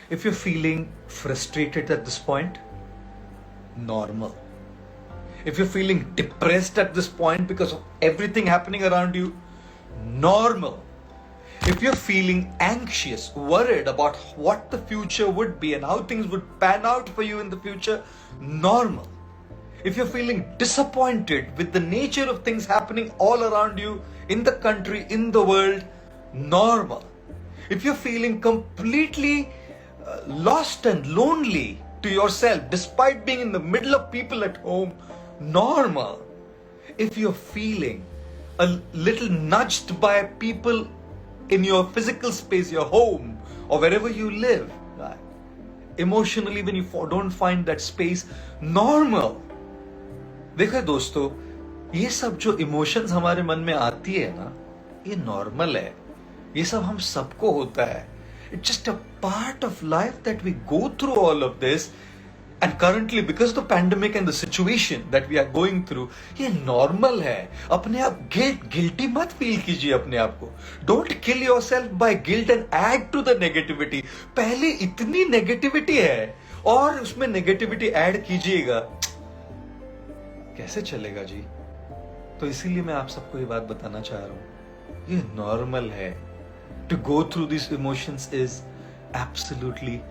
If you're feeling frustrated at this point, normal. If you're feeling depressed at this point because of everything happening around you, normal. If you're feeling anxious, worried about what the future would be and how things would pan out for you in the future, normal. If you're feeling disappointed with the nature of things happening all around you, in the country, in the world, normal. If you're feeling completely lost and lonely to yourself, despite being in the middle of people at home, normal. If you're feeling a little nudged by people in your physical space, your home, or wherever you live, right? Emotionally, when you don't find that space, normal. देखो दोस्तों, ये सब जो emotions हमारे मन में आती है ना, ये नॉर्मल है. ये सब हम सबको होता है. It's just a part of life that we go through all of this. And currently, because of the pandemic and the situation that we are going through, ये normal है. अपने आप guilty मत feel कीजिए अपने आप को. Don't kill yourself by guilt and add to the negativity. पहले इतनी negativity है और उसमें negativity add कीजिएगा, कैसे चलेगा जी? तो इसीलिए मैं आप सबको ये बात बताना चाह रहा हूँ. ये normal है. To go through these emotions is absolutely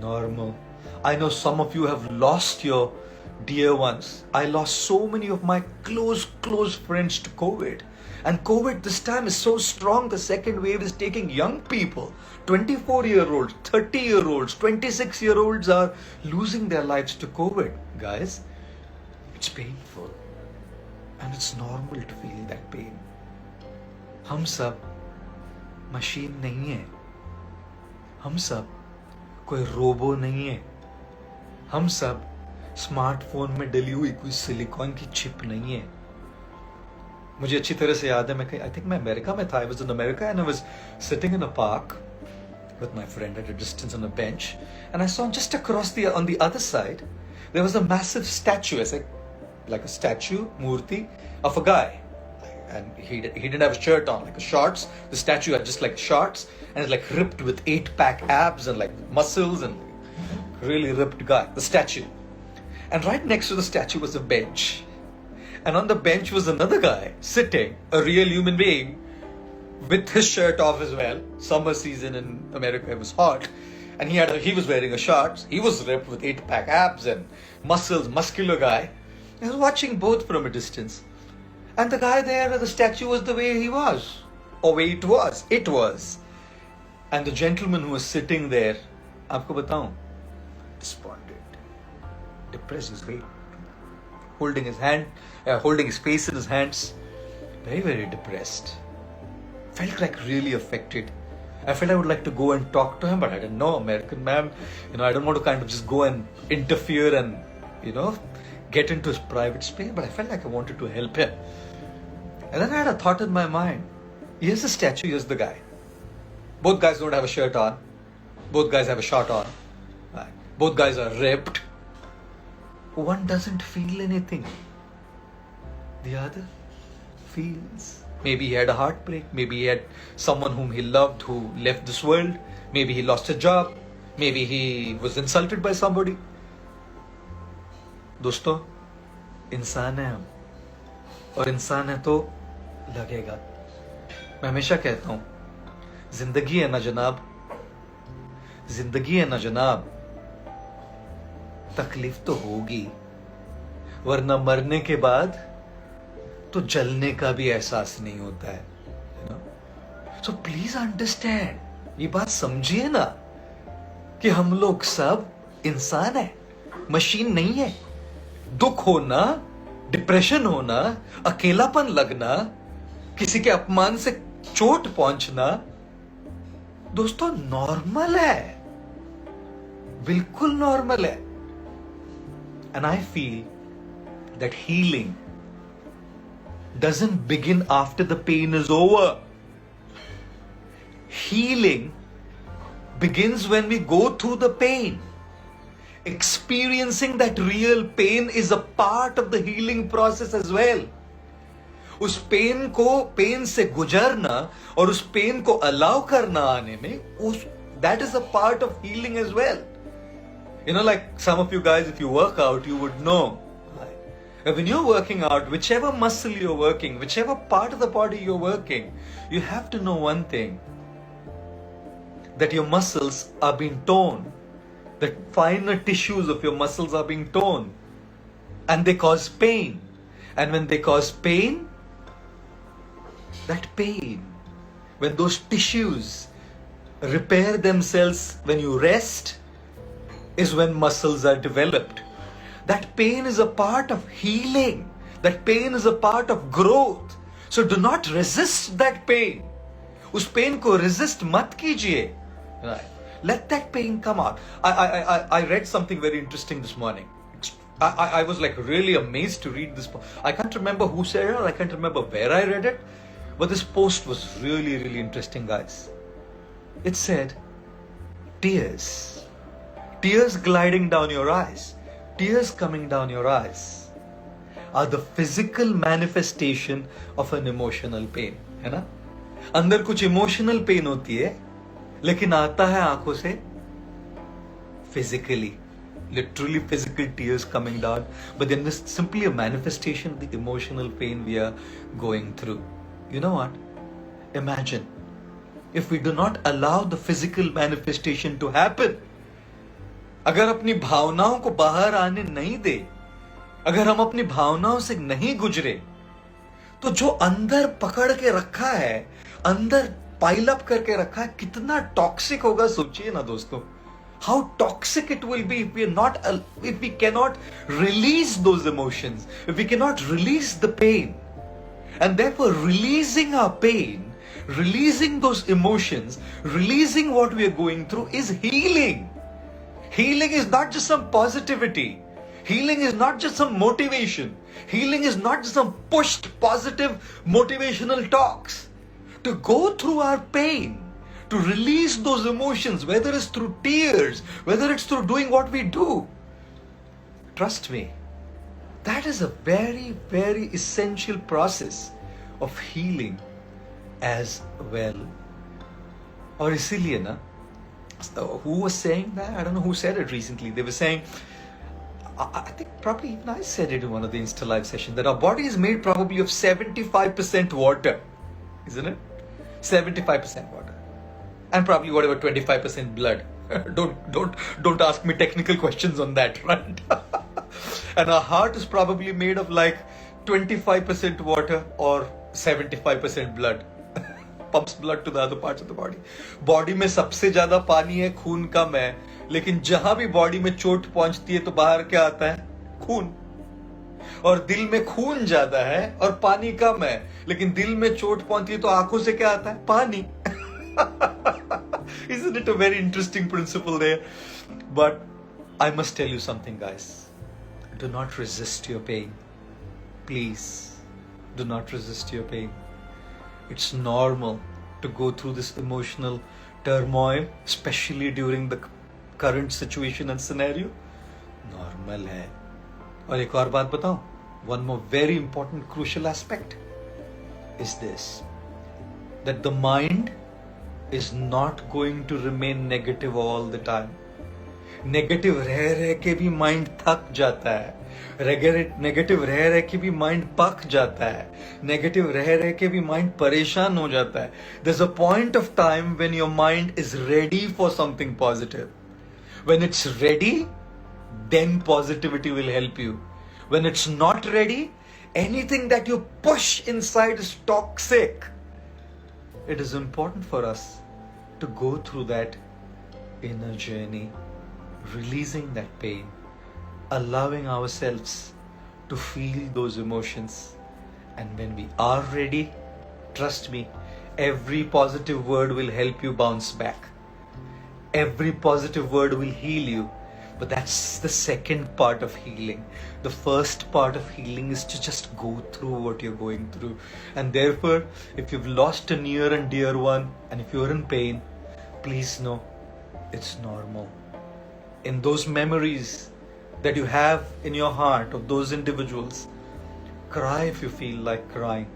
normal. I know some of you have lost your dear ones. I lost so many of my close friends to COVID. And COVID this time is so strong. The second wave is taking young people. 24-year-olds, 30-year-olds, 26-year-olds are losing their lives to COVID. Guys, it's painful. And it's normal to feel that pain. हम सब machine नहीं है. हम सब कोई robo नहीं है. हम सब स्मार्टफोन में डली हुई कोई सिलिकॉन की चिप नहीं है. मुझे अच्छी तरह से याद है, मैं आई थिंक मैं अमेरिका में था. I was in America and I was sitting in a park with my friend at a distance on a bench, and I saw just across on the other side there was a massive statue. I said, like a statue, murti of a guy, and he didn't have a shirt on, like a shorts. The statue had just like shorts and it's like ripped with 8-pack abs and like muscles and really ripped guy, the statue. And right next to the statue was a bench, and on the bench was another guy sitting, a real human being, with his shirt off as well. Summer season in America, it was hot, and he was wearing a shorts. He was ripped with 8-pack abs and muscles, muscular guy. I was watching both from a distance, and the guy there at the statue was the way he was, or way it was. And the gentleman who was sitting there, आपको बताऊं, despondent, depressed, his weight, holding his face in his hands, very, very depressed. Felt like really affected. I felt I would like to go and talk to him, but I didn't know, American man, I don't want to kind of just go and interfere and, get into his private space, but I felt like I wanted to help him. And then I had a thought in my mind, here's the statue, here's the guy. Both guys don't have a shirt on. Both guys have a short on. Right. Both guys are ripped. One doesn't feel anything. The other feels. Maybe he had a heartbreak. Maybe he had someone whom he loved who left this world. Maybe he lost a job. Maybe he was insulted by somebody. दोस्तों, इंसान है हम, और इंसान है तो लगेगा. मैं हमेशा कहता हूं, जिंदगी है ना जनाब, तकलीफ तो होगी, वरना मरने के बाद तो जलने का भी एहसास नहीं होता है. सो प्लीज अंडरस्टैंड, ये बात समझिए ना कि हम लोग सब इंसान है, मशीन नहीं है. दुख होना, डिप्रेशन होना, अकेलापन लगना, किसी के अपमान से चोट पहुंचना, दोस्तों नॉर्मल है, बिल्कुल नॉर्मल है. And I feel that healing doesn't begin after the pain is over. Healing begins when we go through the pain. Experiencing that real pain is a part of the healing process as well. उस pen से गुजरना और उस pen को allow करना आने में, That is a part of healing as well. Like some of you guys, if you work out, you would know. When you're working out, whichever muscle you're working, whichever part of the body you're working, you have to know one thing, that your muscles are being torn. The finer tissues of your muscles are being torn. And they cause pain. And when they cause pain, that pain, when those tissues repair themselves when you rest, is when muscles are developed. That pain is a part of healing. That pain is a part of growth. So do not resist that pain. उस pain को resist मत कीजिए. Right. Let that pain come out. I read something very interesting this morning. I was like really amazed to read this. I can't remember who said it, or I can't remember where I read it, but this post was really, really interesting, guys. It said, tears gliding down your eyes, tears coming down your eyes, are the physical manifestation of an emotional pain. है ना? अंदर कुछ emotional pain होती है, लेकिन आता है आंखों से physically. Literally physical tears coming down, but then this is simply a manifestation of the emotional pain we are going through. You know what? Imagine if we do not allow the physical manifestation to happen. अगर अपनी भावनाओं को बाहर आने नहीं दे, अगर हम अपनी भावनाओं से नहीं गुजरे, तो जो अंदर पकड़ के रखा है, अंदर पाइल अप करके रखा है, कितना टॉक्सिक होगा सोचिए ना दोस्तों. How toxic it will be if we cannot release those emotions, if we cannot release the pain. And therefore releasing our pain, releasing those emotions, releasing what we are going through is healing. Healing is not just some positivity. Healing is not just some motivation. Healing is not just some pushed positive motivational talks. To go through our pain, to release those emotions, whether it's through tears, whether it's through doing what we do. Trust me, that is a very, very essential process of healing as well. Or इसीलिए ना, who was saying that? I don't know who said it recently. They were saying, I think probably even I said it in one of the Insta Live sessions, that our body is made probably of 75% water, isn't it? 75% water. And probably whatever 25% blood. Don't ask me technical questions on that, right? And our heart is probably made of like 25% water or 75% blood. Pumps blood to the other parts of the body. Body में सबसे ज़्यादा पानी है, खून कम है. लेकिन जहाँ भी body में चोट पहुँचती है तो बाहर क्या आता है? खून. और दिल में खून ज़्यादा है और पानी कम है. लेकिन दिल में चोट पहुँचती है तो आंखों से क्या आता है? पानी. Isn't it a very interesting principle there? But I must tell you something, guys. Do not resist your pain. Please, do not resist your pain. It's normal to go through this emotional turmoil, especially during the current situation and scenario. Normal है. और एक और बात बताऊं? One more very important, crucial aspect is this: that the mind is not going to remain negative all the time. Negative रह के भी mind थक जाता है. नेगेटिव रह के भी माइंड पक जाता है. नेगेटिव रह के भी माइंड परेशान हो जाता है. There's a point of time when your mind is ready for something positive. When it's ready, then positivity will help you. When it's not ready, anything that you push inside is toxic. It is important for us to go through that inner journey, releasing that pain, allowing ourselves to feel those emotions. And when we are ready, trust me, every positive word will help you bounce back. Every positive word will heal you. But that's the second part of healing. The first part of healing is to just go through what you're going through. And therefore, if you've lost a near and dear one, and if you're in pain, please know it's normal. In those memories that you have in your heart of those individuals, cry if you feel like crying.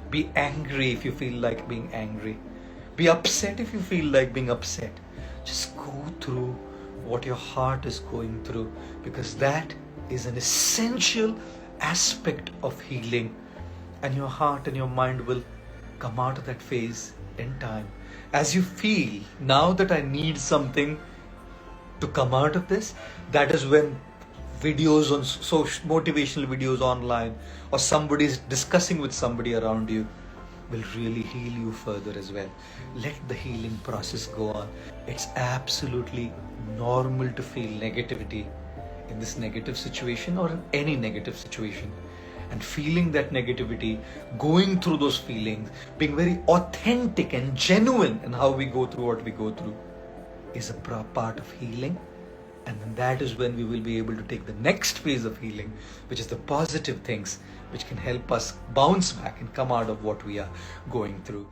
Be angry if you feel like being angry. Be upset if you feel like being upset. Just go through what your heart is going through, because that is an essential aspect of healing, and your heart and your mind will come out of that phase in time. As you feel, now that I need something to come out of this, that is when videos on social motivational videos online, or somebody is discussing with somebody around you, will really heal you further as well. Let the healing process go on. It's absolutely normal to feel negativity in this negative situation or in any negative situation. And feeling that negativity, going through those feelings, being very authentic and genuine in how we go through what we go through, is a part of healing. And then that is when we will be able to take the next phase of healing, which is the positive things, which can help us bounce back and come out of what we are going through.